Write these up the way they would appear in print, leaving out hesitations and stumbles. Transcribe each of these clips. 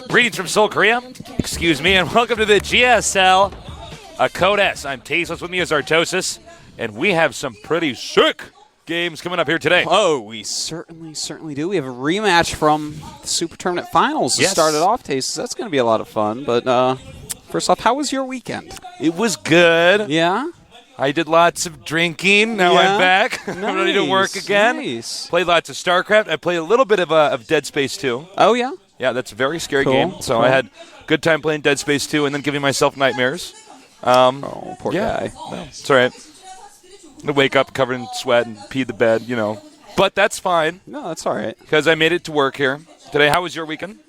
Greetings from Seoul, Korea. Excuse me, and welcome to the GSL Code S. I'm Tasteless. With me is Artosis, and we have some pretty sick games coming up here today. Oh, we certainly do. We have a rematch from the Super Tournament Finals to start it off, Tasteless. That's going to be a lot of fun. But first off, how was your weekend? It was good. Yeah? I did lots of drinking. Now I'm back. Nice. I'm ready to work again. Nice. Played lots of Starcraft. I played a little bit of Dead Space 2. Oh, yeah? Yeah, that's a very scary Cool. game. So I had a good time playing Dead Space 2 and then giving myself nightmares. Oh, poor guy. No, it's all right. I'm going to wake up covered in sweat and pee the bed, you know. But that's fine. No, that's all right. Because I made it to work here today. How was your weekend?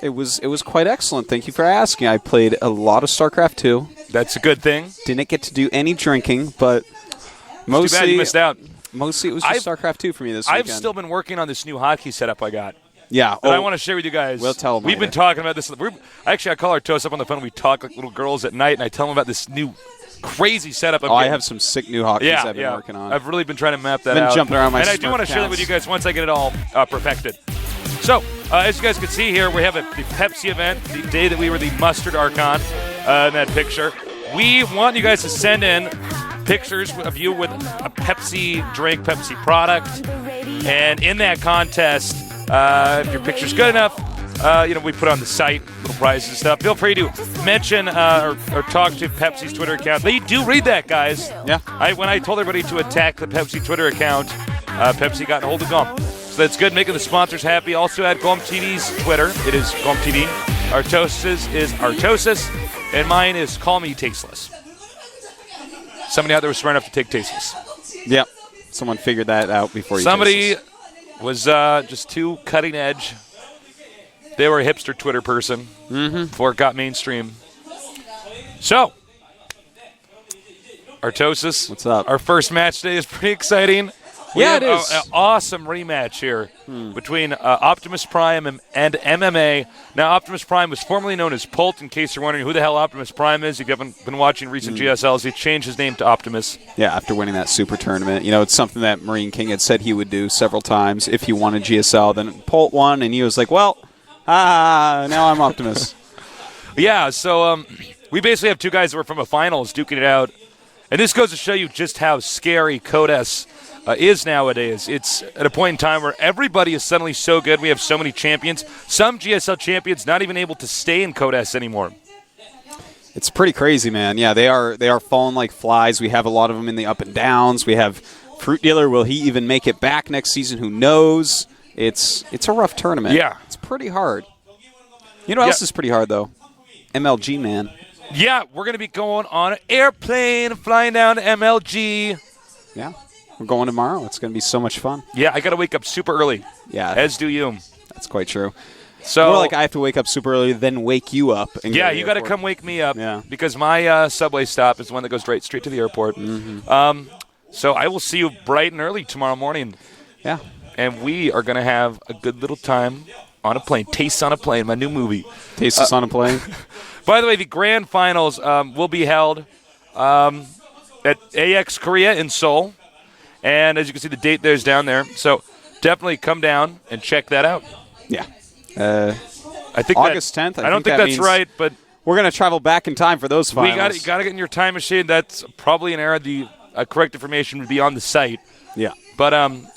It was quite excellent. Thank you for asking. I played a lot of Starcraft 2. That's a good thing. Didn't get to do any drinking, but mostly too bad you missed out. Mostly it was just Starcraft 2 for me this weekend. I've still been working on this new hotkey setup I got. Yeah. That I want to share with you guys. We'll tell them We've been later. talking about this. I call our toast up on the phone. We talk like little girls at night, and I tell them about this new crazy setup. I have some sick new hotkeys I've been working on. I've really been trying to map that Been out. jumping around my And I do want to share that with you guys once I get it all perfected. So, as you guys can see here, we have the Pepsi event, the day that we were the Mustard Archon in that picture. We want you guys to send in pictures of you with a Pepsi drink, Pepsi product. And in that contest, if your picture's good enough, we put on the site, little prizes and stuff. Feel free to mention or talk to Pepsi's Twitter account. They do read that, guys. Yeah. When I told everybody to attack the Pepsi Twitter account, Pepsi got a hold of GOM. So that's good, making the sponsors happy. Also at GOMTV's Twitter, it is GOMTV. Artosis is Artosis, and mine is Call Me Tasteless. Somebody out there was smart enough to take Tasteless. Yep. Someone figured that out before you. Somebody was just too cutting edge. They were a hipster Twitter person before it got mainstream. So, Artosis, what's up? Our first match today is pretty exciting. It is. An awesome rematch here between Optimus Prime and MMA. Now, Optimus Prime was formerly known as Polt, in case you're wondering who the hell Optimus Prime is. If you haven't been watching recent GSLs, he changed his name to Optimus. Yeah, after winning that Super Tournament. You know, it's something that Marine King had said he would do several times if he wanted GSL. Then Polt won, and he was like, well, now I'm Optimus. Yeah, so we basically have two guys that were from a finals duking it out. And this goes to show you just how scary Code S is nowadays. It's at a point in time where everybody is suddenly so good. We have so many champions. Some GSL champions not even able to stay in Code S anymore. It's pretty crazy, man. Yeah, they are falling like flies. We have a lot of them in the up and downs. We have Fruit Dealer. Will he even make it back next season? Who knows? It's a rough tournament. Yeah. It's pretty hard. You know what else is pretty hard, though? MLG, man. Yeah, we're going to be going on an airplane, flying down to MLG. Yeah. We're going tomorrow. It's going to be so much fun. Yeah, I got to wake up super early. Yeah. As do you. That's quite true. So, more like I have to wake up super early, then wake you up. And yeah, you got to come wake me up. Yeah. Because my subway stop is the one that goes straight to the airport. So I will see you bright and early tomorrow morning. Yeah. And we are going to have a good little time on a plane. Tastes on a Plane, my new movie. Tastes on a Plane. By the way, the grand finals will be held at AX Korea in Seoul. And as you can see, the date there's down there. So definitely come down and check that out. Yeah. I think August 10th. I don't think that's right, but we're going to travel back in time for those finals. You got to get in your time machine. That's probably an error. The correct information would be on the site. Yeah. But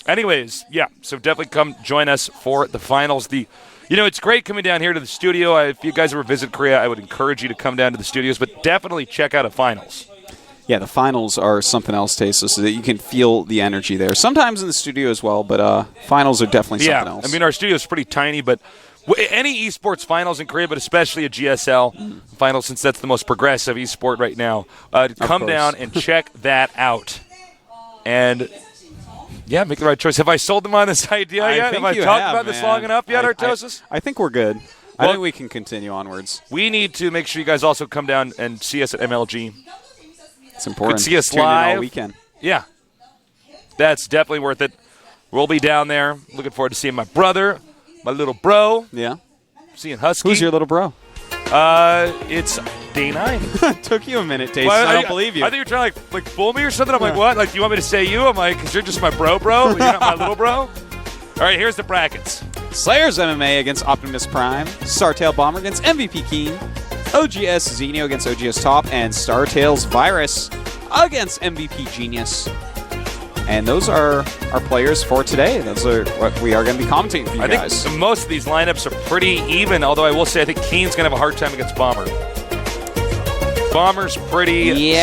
anyways, yeah. So definitely come join us for the finals. It's great coming down here to the studio. If you guys ever visit Korea, I would encourage you to come down to the studios, but definitely check out a finals. Yeah, the finals are something else, Tasteless, so that you can feel the energy there. Sometimes in the studio as well, but finals are definitely something else. I mean, our studio is pretty tiny, but any esports finals in Korea, but especially a GSL final, since that's the most progressive esport right now, come down and check that out. And yeah, make the right choice. Have I sold them on this idea yet? Have I talked about this long enough yet, Artosis? I think we're good. I think we can continue onwards. We need to make sure you guys also come down and see us at MLG. It's important. See us Tune in live all weekend. Yeah. That's definitely worth it. We'll be down there. Looking forward to seeing my brother, my little bro. Yeah. Seeing Husky. Who's your little bro? It's day 9. Took you a minute, Tasteless. I don't believe you. I think you're trying to like fool me or something. I'm like, what? Like, you want me to say you? I'm like, because you're just my bro. You're not my little bro. All right, here's the brackets. Slayers MMA against Optimus Prime, Startail Bomber against MVP Keen, OGS Xenio against OGS Top, and Startail's Virus against MVP Genius. And those are our players for today. Those are what we are going to be commentating for you guys. I think most of these lineups are pretty even, although I will say I think Keen's going to have a hard time against Bomber. Bomber's pretty sick.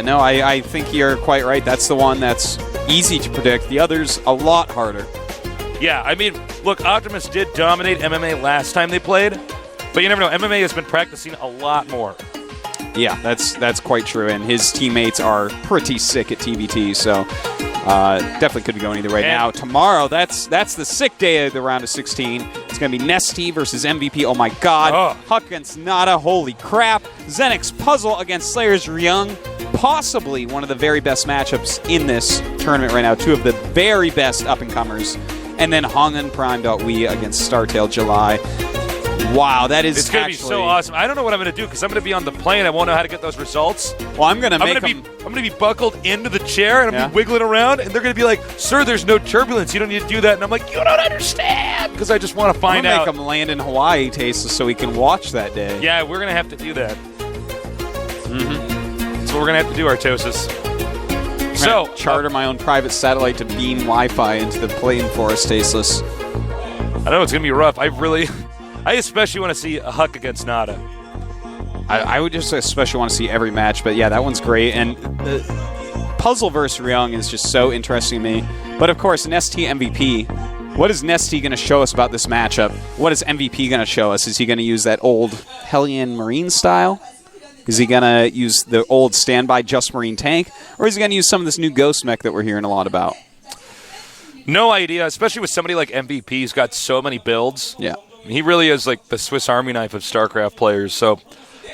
No, I think you're quite right. That's the one that's easy to predict. The others, a lot harder. Yeah, I mean, look, Optimus did dominate MMA last time they played, but you never know. MMA has been practicing a lot more. Yeah, that's quite true, and his teammates are pretty sick at TBT, so definitely could be going either way. Now, tomorrow, that's the sick day of the round of 16. It's going to be Nesty versus MVP. Oh, my God. Huck against Nada. Holy crap. Zenix Puzzle against Slayers Ryung. Possibly one of the very best matchups in this tournament right now. Two of the very best up-and-comers. And then Hongan Prime.we against Startail July. Wow, that is It's going to be so awesome. I don't know what I'm going to do because I'm going to be on the plane. I won't know how to get those results. Well, I'm going to be buckled into the chair and I'm going to be wiggling around and they're going to be like, "Sir, there's no turbulence. You don't need to do that." And I'm like, "You don't understand," because I just want to find out. Make him land in Hawaii, Tasteless, so we can watch that day. Yeah, we're going to have to do that. That's what we're going to have to do, Artosis. So charter my own private satellite to beam Wi-Fi into the plane for us, Tasteless. I know it's going to be rough. I especially want to see a Huck against Nada. I would just especially want to see every match, but yeah, that one's great. And Puzzle versus Ryung is just so interesting to me. But of course, Nesty MVP. What is Nesty going to show us about this matchup? What is MVP going to show us? Is he going to use that old Hellion Marine style? Is he going to use the old standby Just Marine tank? Or is he going to use some of this new Ghost mech that we're hearing a lot about? No idea, especially with somebody like MVP who's got so many builds. Yeah. He really is like the Swiss Army knife of StarCraft players, so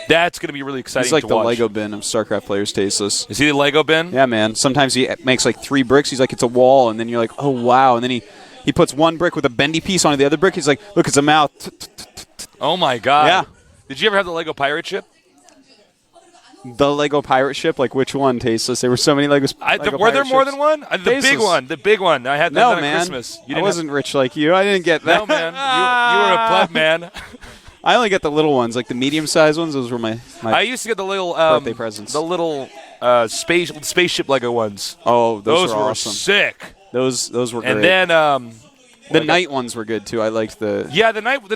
that's going to be really exciting to watch. He's like the Lego bin of StarCraft players, Tasteless. Is he the Lego bin? Yeah, man. Sometimes he makes like 3 bricks. He's like, it's a wall, and then you're like, oh, wow. And then he puts one brick with a bendy piece on the other brick. He's like, look, it's a mouth. Oh, my God. Yeah. Did you ever have the Lego pirate ship? The Lego pirate ship? Like which one, Tasteless? There were so many Lego were there more than one? The big one. The big one. I had that at Christmas. I wasn't rich like you. I didn't get that. No, man. You were a pleb, man. I only get the little ones, like the medium-sized ones. Those were my I used to get the little birthday presents. The little spaceship Lego ones. Oh, those were awesome. Sick. Those were great. And then the night ones were good too. I liked the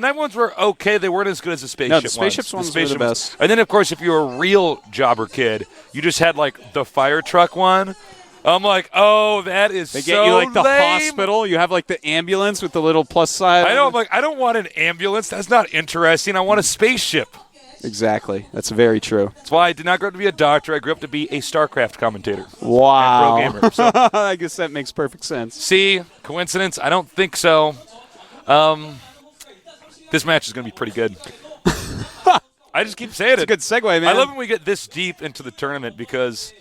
night ones were okay. They weren't as good as the spaceship ones. No, the spaceships ones were the best. And then of course, if you were a real jobber kid, you just had like the fire truck one. I'm like, oh, that is so lame. They get you like the hospital. You have like the ambulance with the little plus side. I know. I'm like, I don't want an ambulance. That's not interesting. I want a spaceship. Exactly. That's very true. That's why I did not grow up to be a doctor. I grew up to be a StarCraft commentator. Wow. And pro gamer. So. I guess that makes perfect sense. See? Coincidence? I don't think so. This match is going to be pretty good. I just keep saying it's a good segue, man. I love when we get this deep into the tournament because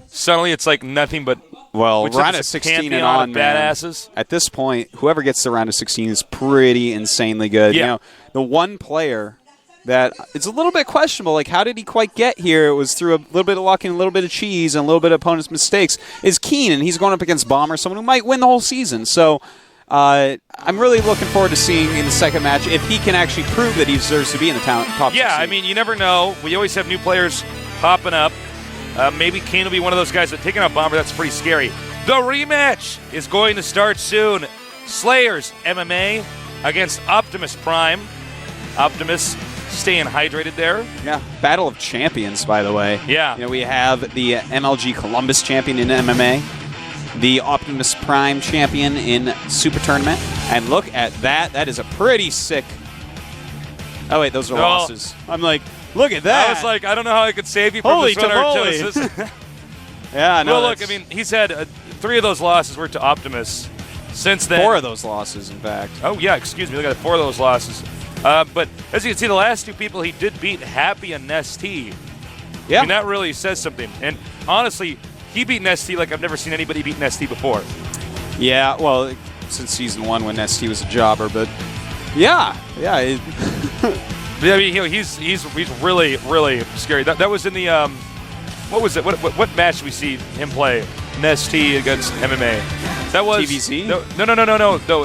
suddenly it's like nothing but round of 16 and on, badasses. Man. At this point, whoever gets to round of 16 is pretty insanely good. Yeah. You know, the one player that it's a little bit questionable, like how did he quite get here? It was through a little bit of luck and a little bit of cheese and a little bit of opponent's mistakes. Is Keen, and he's going up against Bomber, someone who might win the whole season. So I'm really looking forward to seeing in the second match if he can actually prove that he deserves to be in the top 16. Yeah, I mean, you never know. We always have new players popping up. Maybe Keen will be one of those guys, but taking out Bomber, that's pretty scary. The rematch is going to start soon. Slayers MMA against Optimus Prime. Optimus staying hydrated there. Yeah, Battle of Champions, by the way. Yeah. You know, we have the MLG Columbus champion in MMA, the Optimus Prime champion in Super Tournament, and look at that. That is a pretty sick... Oh, wait, those are losses. I'm like, look at that. I was like, I don't know how I could save you from this one, Artosis. Yeah, no. Well, look, I mean, he's had 3 of those losses were to Optimus. Since then... 4 of those losses, in fact. Oh, yeah, excuse me. Look at 4 of those losses. But as you can see, the last 2 people he did beat Happy and Nesty. Yeah. I mean, that really says something. And honestly, he beat Nesty like I've never seen anybody beat Nesty before. Yeah, well, since Season 1 when Nesty was a jobber, but yeah. I mean, he's really, really scary. That was in the, what was it? What match did we see him play? Nesty against MMA. That was... TVC? No. I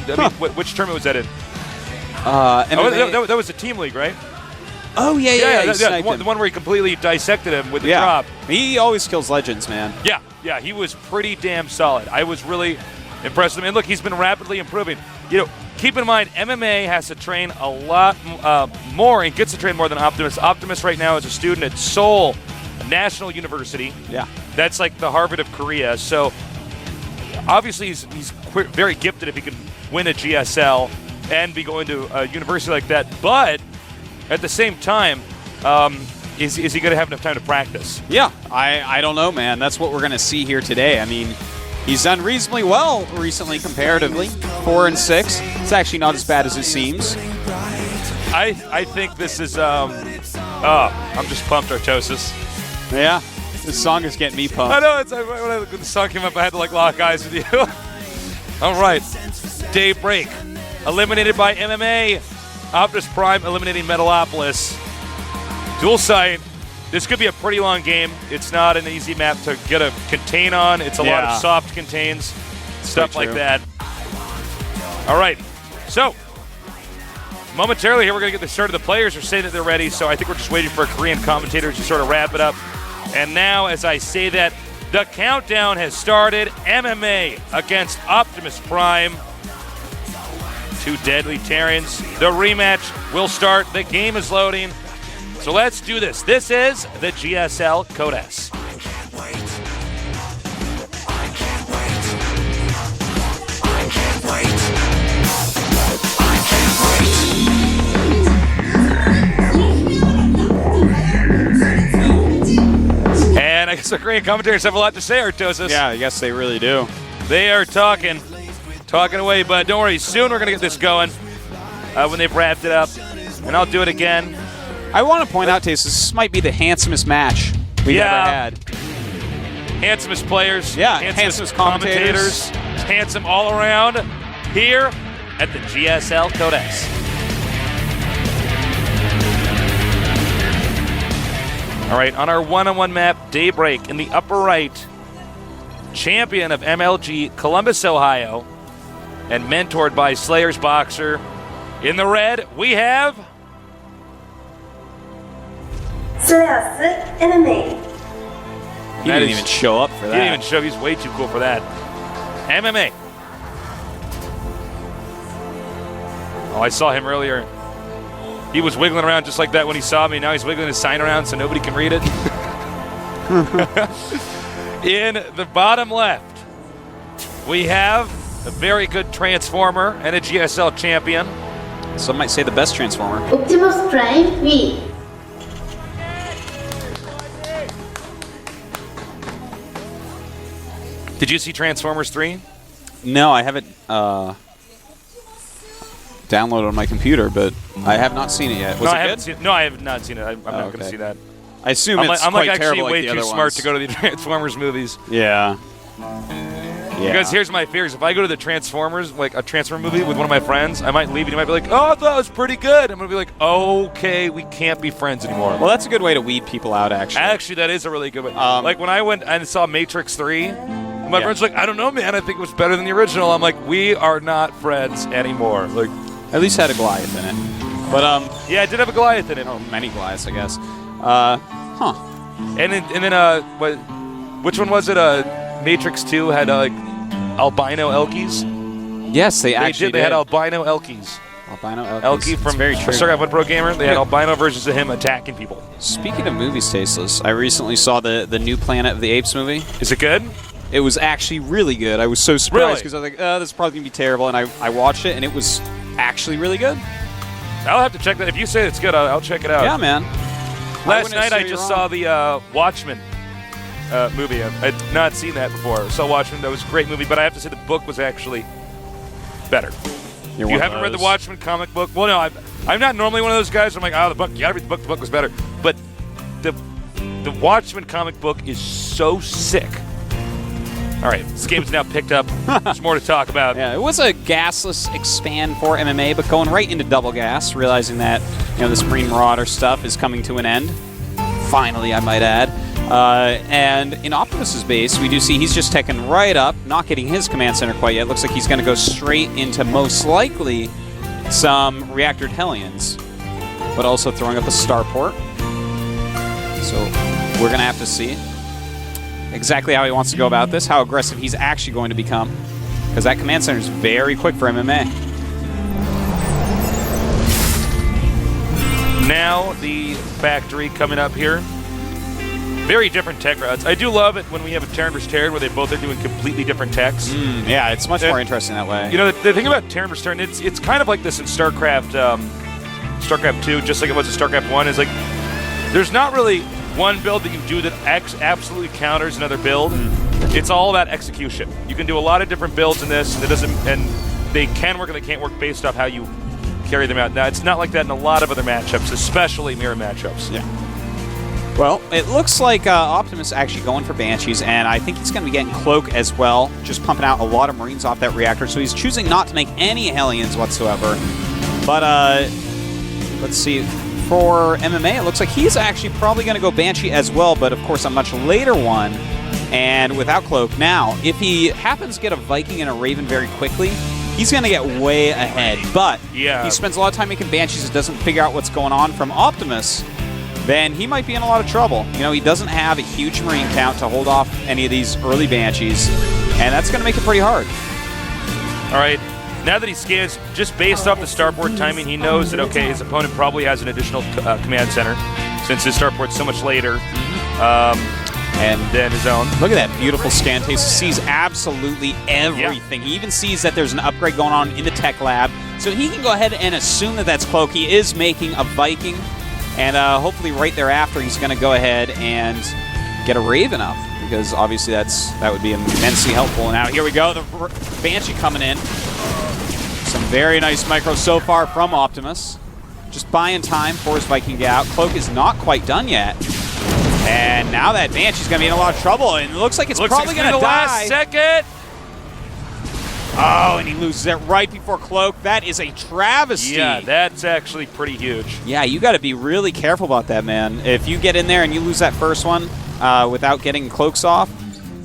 mean, which tournament was that in? MMA. That was a team league, right? Oh, yeah. The one where he completely dissected him with the drop. He always kills legends, man. Yeah, he was pretty damn solid. I was really impressed with him. And look, he's been rapidly improving. Keep in mind, MMA has to train a lot more and gets to train more than Optimus. Optimus right now is a student at Seoul National University. Yeah. That's like the Harvard of Korea. So obviously he's very gifted if he can win a GSL and be going to a university like that. But at the same time, is he going to have enough time to practice? Yeah, I don't know, man. That's what we're going to see here today. I mean, he's done reasonably well recently comparatively. 4-6. It's actually not as bad as it seems. I think this is I'm just pumped, Artosis. Yeah, this song is getting me pumped. I know. When the song came up, I had to lock eyes with you. All right, Daybreak eliminated by MMA. Optimus Prime eliminating Metalopolis. Dual Sight. This could be a pretty long game. It's not an easy map to get a contain on. It's a lot of soft contains, stuff like that. All right, so momentarily here we're going to get the start of the players are saying that they're ready, so I think we're just waiting for Korean commentators to sort of wrap it up. And now, as I say that, the countdown has started. MMA against Optimus Prime. Two deadly Terrans. The rematch will start. The game is loading. So let's do this. This is the GSL Code S. And I guess the Korean commentators have a lot to say, Artosis. Yeah, I guess they really do. They are talking away, but don't worry. Soon we're going to get this going when they've wrapped it up. And I'll do it again. I want to point out, Taste, this might be the handsomest match we've ever had. Handsomest players. Yeah, handsomest commentators. Handsome all around here at the GSL Code S. All right, on our one-on-one map, Daybreak in the upper right, champion of MLG, Columbus, Ohio, and mentored by Slayer's Boxer. In the red, we have Slayer's MMA. He didn't even show up for that. He didn't even show up. He's way too cool for that. MMA. Oh, I saw him earlier. He was wiggling around just like that when he saw me. Now he's wiggling his sign around so nobody can read it. In the bottom left, we have a very good Transformer and a GSL champion. Some might say the best Transformer. Optimus Prime win. Did you see Transformers 3? No, I haven't downloaded on my computer, but I have not seen it yet. Was it good? No, I have not seen it. I'm not going to see that. I assume it's quite actually terrible way like the too other smart ones. to go to the Transformers movies. Yeah. Because here's my fears. If I go to the Transformers, like a Transformer movie with one of my friends, I might leave and he might be like, oh, I thought it was pretty good. I'm going to be like, okay, we can't be friends anymore. Well, that's a good way to weed people out, actually. Actually, that is a really good way. Like when I went and saw Matrix 3, my friend's like, I don't know, man. I think it was better than the original. I'm like, we are not friends anymore. Like, at least had a Goliath in it. But yeah, it did have a Goliath in it. Oh, many Goliaths, I guess. And then which one was it? Matrix 2 had albino Elkies. Yes, they actually did. They had albino Elkies. Albino Elkies. Elkie from Starcraft 1 Pro Gamer. They had albino versions of him attacking people. Speaking of movies, Tasteless, I recently saw the new Planet of the Apes movie. Is it good? It was actually really good. I was so surprised because I was like, this is probably going to be terrible. And I watched it, and it was actually really good. I'll have to check that. If you say it's good, I'll check it out. Yeah, man. Last night I just saw the Watchmen movie. I'd not seen that before. Saw Watchmen. That was a great movie, but I have to say the book was actually better. If you haven't read the Watchmen comic book, well, no, I'm not normally one of those guys. I'm like, the book, you gotta read the book. The book was better. But the Watchmen comic book is so sick. All right, this game's now picked up. There's more to talk about. Yeah, it was a gasless expand for MMA, but going right into double gas, realizing that this Marine Marauder stuff is coming to an end. Finally, I might add. And in Optimus's base, we do see he's just taken right up, not getting his command center quite yet. Looks like he's going to go straight into most likely some reactored Hellions, but also throwing up a starport. So we're going to have to see exactly how he wants to go about this, how aggressive he's actually going to become, because that command center is very quick for MMA. Now the factory coming up here. Very different tech routes. I do love it when we have a Terran vs. Terran where they both are doing completely different techs. Yeah, it's much more interesting that way. You know, the thing about Terran vs. Terran, it's kind of like this in StarCraft, StarCraft 2, just like it was in StarCraft 1. Is like there's not really one build that you do that absolutely counters another build. It's all about execution. You can do a lot of different builds in this, and they can work and they can't work based off how you carry them out. Now, it's not like that in a lot of other matchups, especially mirror matchups. Yeah. Well, it looks like Optimus actually going for Banshees, and I think he's going to be getting Cloak as well, just pumping out a lot of Marines off that reactor, so he's choosing not to make any Hellions whatsoever. But, let's see, for MMA, it looks like he's actually probably going to go Banshee as well, but of course a much later one, and without Cloak. Now, if he happens to get a Viking and a Raven very quickly, he's going to get way ahead, but he spends a lot of time making Banshees and doesn't figure out what's going on from Optimus, then he might be in a lot of trouble. You know, he doesn't have a huge Marine count to hold off any of these early Banshees, and that's going to make it pretty hard. All right, now that he scans, just based off the starport timing, he knows that, okay, his opponent probably has an additional command center, since his starport's so much later than his own. Look at that beautiful scan taste. He sees absolutely everything. He even sees that there's an upgrade going on in the tech lab, so he can go ahead and assume that that's Cloak. He is making a Viking, and hopefully right thereafter he's going to go ahead and get a Raven up, because obviously that would be immensely helpful. And now here we go, the Banshee coming in. Some very nice micros so far from Optimus. Just buying time for his Viking to get out. Cloak is not quite done yet. And now that Banshee's going to be in a lot of trouble, and it looks like it's probably going to die. Last second. Oh, and he loses it right before Cloak. That is a travesty. Yeah, that's actually pretty huge. Yeah, you got to be really careful about that, man. If you get in there and you lose that first one without getting Cloaks off,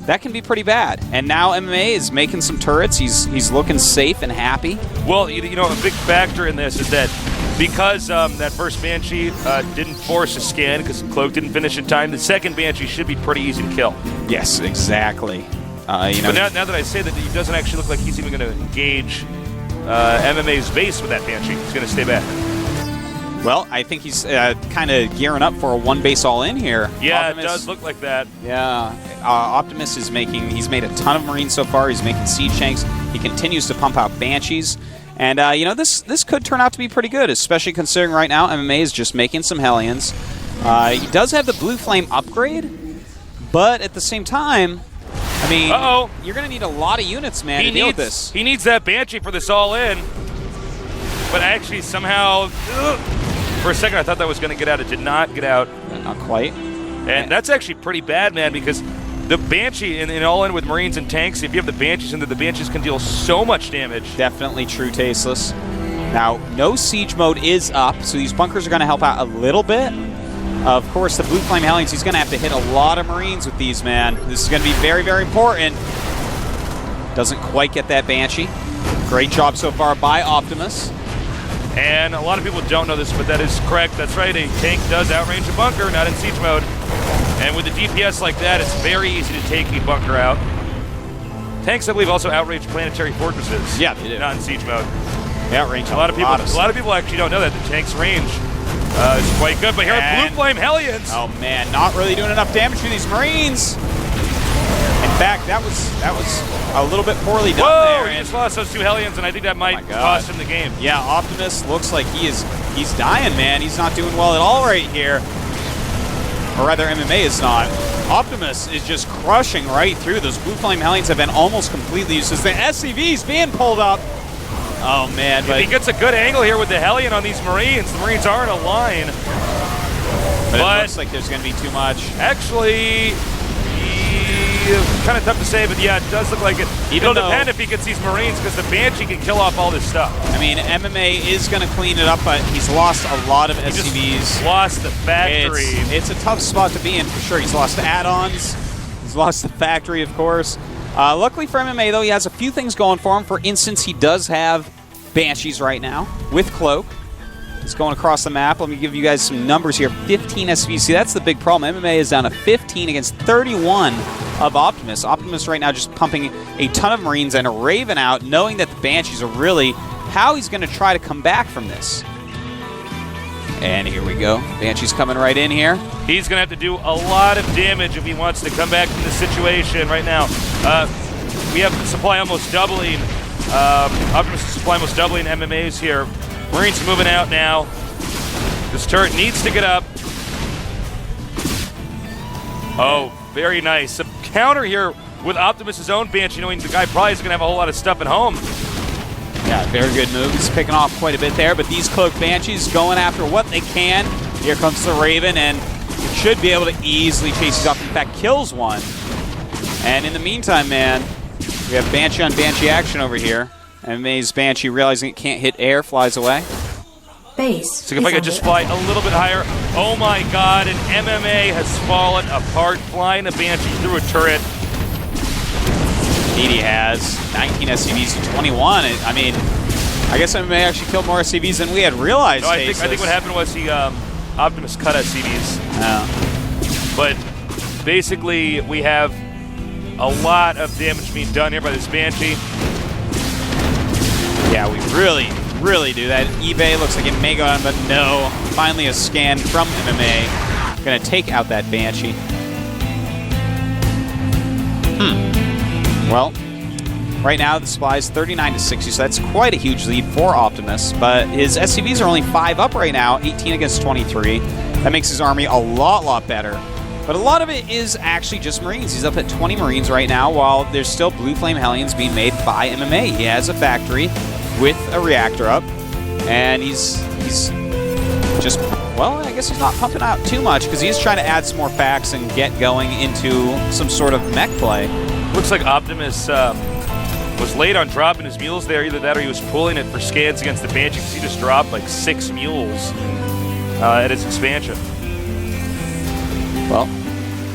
that can be pretty bad. And now MMA is making some turrets. He's looking safe and happy. Well, you know, a big factor in this is that because that first Banshee didn't force a scan because Cloak didn't finish in time, the second Banshee should be pretty easy to kill. Yes, exactly. You know, but now that I say that, he doesn't actually look like he's even going to engage MMA's base with that Banshee. He's going to stay back. Well, I think he's kind of gearing up for a one base all in here. Yeah, Optimus, it does look like that. Yeah, Optimus is he's made a ton of Marines so far. He's making siege tanks. He continues to pump out Banshees. And, you know, this could turn out to be pretty good, especially considering right now MMA is just making some Hellions. He does have the Blue Flame upgrade, but at the same time, I mean, you're going to need a lot of units, man, to deal with this. He needs that Banshee for this all-in. But actually, somehow, for a second, I thought that was going to get out. It did not get out. Not quite. And that's actually pretty bad, man, because the Banshee, in all-in with Marines and tanks, if you have the Banshees in there, the Banshees can deal so much damage. Definitely true, Tasteless. Now, no siege mode is up, so these bunkers are going to help out a little bit. Of course, the Blue Flame Hellions, he's going to have to hit a lot of Marines with these, man. This is going to be very, very important. Doesn't quite get that Banshee. Great job so far by Optimus. And a lot of people don't know this, but that is correct. That's right, a tank does outrange a bunker, not in siege mode. And with the DPS like that, it's very easy to take a bunker out. Tanks, I believe, also outrange planetary fortresses. Yeah, they do. Not in siege mode. They outrange a lot of people actually don't know that the tank's range is quite good. But here are Blue Flame Hellions. Oh man, not really doing enough damage for these Marines. In fact, that was a little bit poorly done there. He just lost those two Hellions, and I think that might cost him the game. Yeah, Optimus looks like he's dying, man. He's not doing well at all right here. Or rather, MMA is not. Optimus is just crushing right through. Those Blue Flame Hellions have been almost completely useless. The SCV's being pulled up. Oh, man. But if he gets a good angle here with the Hellion on these Marines, the Marines are in a line. But it looks like there's going to be too much. Actually, kind of tough to say, but yeah, it does look like it. It'll depend if he gets these Marines, because the Banshee can kill off all this stuff. I mean, MMA is going to clean it up, but he's lost a lot of SCVs. Just lost the factory. It's a tough spot to be in for sure. He's lost add-ons. He's lost the factory, of course. Luckily for MMA, though, he has a few things going for him. For instance, he does have Banshees right now with Cloak. He's going across the map. Let me give you guys some numbers here. 15 SCVs. See, that's the big problem. MMA is down to 15 against 31 of Optimus. Optimus right now just pumping a ton of Marines and a Raven out, knowing that the Banshees are really how he's going to try to come back from this. And here we go. Banshee's coming right in here. He's going to have to do a lot of damage if he wants to come back from this situation right now. We have the supply almost doubling. Optimus' supply almost doubling MMAs here. Marines moving out now. This turret needs to get up. Oh, very nice. A counter here with Optimus' own Banshee, knowing the guy probably is going to have a whole lot of stuff at home. Yeah, very good move. He's picking off quite a bit there, but these Cloaked Banshees going after what they can. Here comes the Raven, and it should be able to easily chase these off. In fact, kills one. And in the meantime, man, we have Banshee on Banshee action over here. MMA's Banshee realizing it can't hit air, flies away. Base. So if I could just fly a little bit higher. Oh my god, and MMA has fallen apart, flying a Banshee through a turret. Indeed he has. 19 SCVs to 21. I mean, I guess MMA actually killed more SCVs than we had realized. No, I think what happened was he Optimus cut SCVs. Oh. But basically, we have a lot of damage being done here by this Banshee. Yeah, we really do. That eBay looks like it may go on, but no. Finally a scan from MMA. Going to take out that Banshee. Well, right now the supply is 39 to 60, so that's quite a huge lead for Optimus. But his SCVs are only 5 up right now, 18 against 23. That makes his army a lot better. But a lot of it is actually just Marines. He's up at 20 Marines right now, while there's still Blue Flame Hellions being made by MMA. He has a factory with a reactor up, and he's just, well, I guess he's not pumping out too much because he's trying to add some more facts and get going into some sort of mech play. Looks like Optimus was late on dropping his mules there. Either that or he was pulling it for scans against the Banshee because he just dropped like 6 mules at his expansion. Well,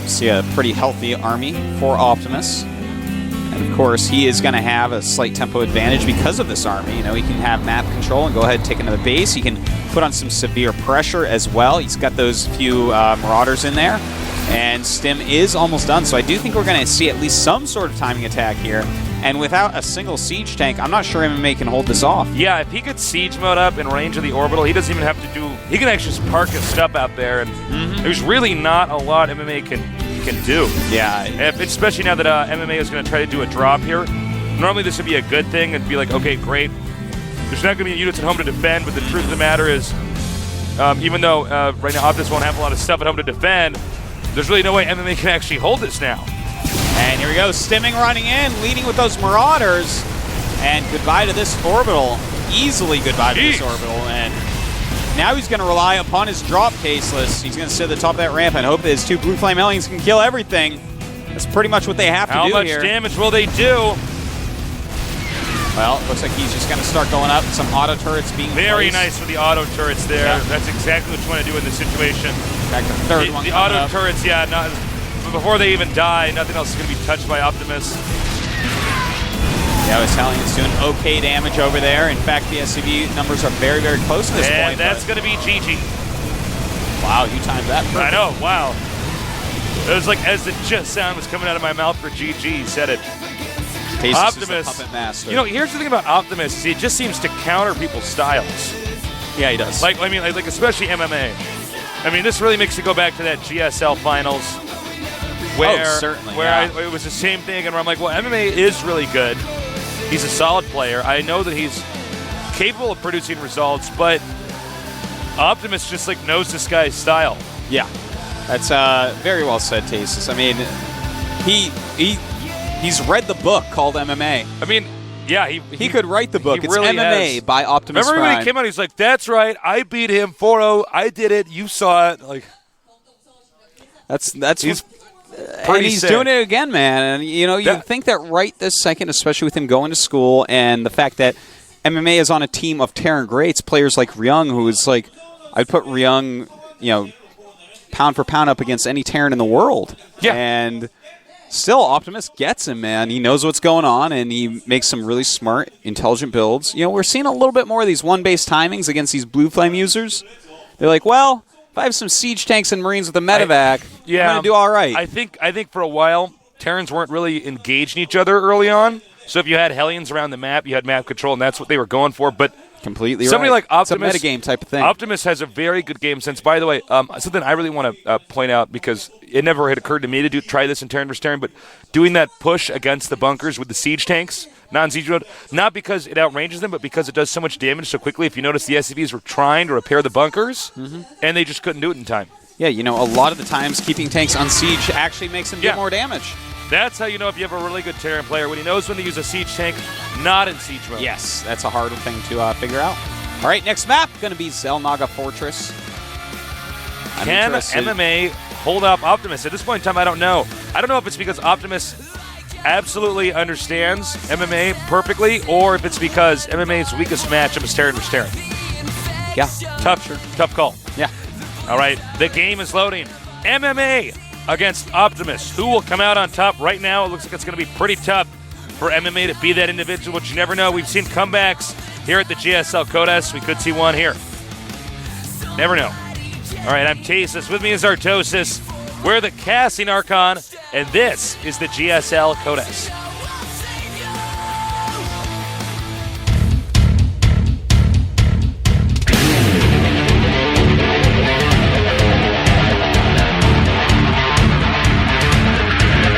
see a pretty healthy army for Optimus. And of course, he is going to have a slight tempo advantage because of this army. You know, he can have map control and go ahead and take another base. He can put on some severe pressure as well. He's got those few Marauders in there. And Stim is almost done, so I do think we're going to see at least some sort of timing attack here. And without a single siege tank, I'm not sure MMA can hold this off. Yeah, if he gets siege mode up in range of the orbital, he doesn't even have to do... He can actually just park his stuff out there, and there's really not a lot MMA can do. Yeah. Especially now that MMA is going to try to do a drop here. Normally this would be a good thing. It'd be like, okay, great. There's not going to be units at home to defend, but the truth of the matter is, even though right now Optimus won't have a lot of stuff at home to defend, there's really no way MMA can actually hold this now. And here we go, Stimming running in, leading with those Marauders. And goodbye to this orbital. Easily goodbye to this orbital. And now he's going to rely upon his drop caseless. He's going to sit at the top of that ramp and hope that his 2 Blue Flame Aliens can kill everything. That's pretty much what they have to do here. How much damage will they do? Well, it looks like he's just going to start going up. Some auto turrets being Very placed. nice for the auto turrets there. Yeah. That's exactly what you want to do in this situation. Back to the third one. The auto turrets, yeah, before they even die, nothing else is going to be touched by Optimus. Yeah, I was telling you, it's doing okay damage over there. In fact, the SCV numbers are very close to this point. And that's going to be GG. Wow, you timed that perfect. I know, wow. It was like as the sound was coming out of my mouth for GG, he said it. Optimus, puppet master. You know, here's the thing about Optimus, he just seems to counter people's styles. Yeah, he does. Like especially MMA. I mean, this really makes you go back to that GSL finals. Where, certainly. It was the same thing, and where I'm like, well, MMA is really good. He's a solid player. I know that he's capable of producing results, but Optimus just like knows this guy's style. Yeah, that's very well said, Tasis. I mean, he's read the book called MMA. I mean, yeah, he could write the book. It's really MMA has. by Optimus Remember Prime. when he came out, he's like, that's right, I beat him 4-0, I did it, you saw it. Like, he's pretty he's sick. doing it again, man. And you know, you think that right this second, especially with him going to school and the fact that MMA is on a team of Terran greats, players like Ryung, who is like, I'd put Ryung, you know, pound for pound up against any Terran in the world. Yeah. And Still, Optimus gets him, man. He knows what's going on, and he makes some really smart, intelligent builds. We're seeing a little bit more of these one-base timings against these Blue Flame users. They're like, well, if I have some siege tanks and Marines with a medevac, I'm going to do all right. I think for a while, Terrans weren't really engaging each other early on. So if you had Hellions around the map, you had map control, and that's what they were going for. But completely somebody right. like Optimus, it's a metagame type of thing. Optimus has a very good game sense. By the way, something I really want to point out, because it never had occurred to me to try this in Terran vs. Terran, but doing that push against the bunkers with the siege tanks, non-siege mode, not because it outranges them, but because it does so much damage so quickly. If you notice, the SCVs were trying to repair the bunkers, and they just couldn't do it in time. Yeah, a lot of the times keeping tanks on siege actually makes them get more damage. That's how you know if you have a really good Terran player, when he knows when to use a siege tank, not in siege mode. Yes, that's a harder thing to figure out. All right, next map, going to be Zelnaga Fortress. Can MMA hold up Optimus? At this point in time, I don't know. I don't know if it's because Optimus absolutely understands MMA perfectly, or if it's because MMA's weakest matchup is Terran vs. Terran. Yeah. Tough call. Yeah. All right, the game is loading. MMA against Optimus. Who will come out on top? Right now, it looks like it's going to be pretty tough for MMA to be that individual, but you never know. We've seen comebacks here at the GSL Codas. We could see one here. Never know. All right, I'm Tasis. With me is Artosis. We're the Casting Archon, and this is the GSL Codas.